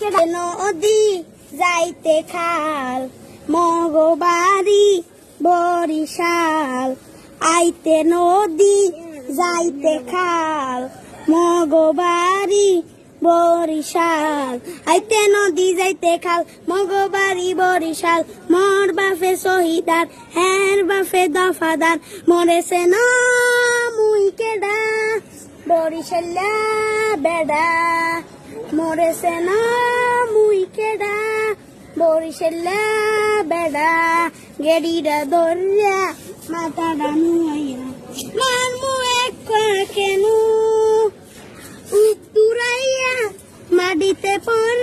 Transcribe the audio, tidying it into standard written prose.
কেডা নদী যাইতে খাল মগবাড়ি বরিশাল আইতে নদী যাইতে খাল মগবাড়ি বরিশাল আইতে নদী যাইতে খাল মগবাড়ি বরিশাল মোর বাপে শহীদার হের বাপে দফাদার মরেছে না মুই কেডা বরিশাল্লা বেডা মরেছে না মুই কেডা বরিশাল্লা বেডা গেড়িরা দরিয়া মাথাটা নুয়াইয়া মারমু এক কেন উত্তুরাইয়া মাটিতে পড়ে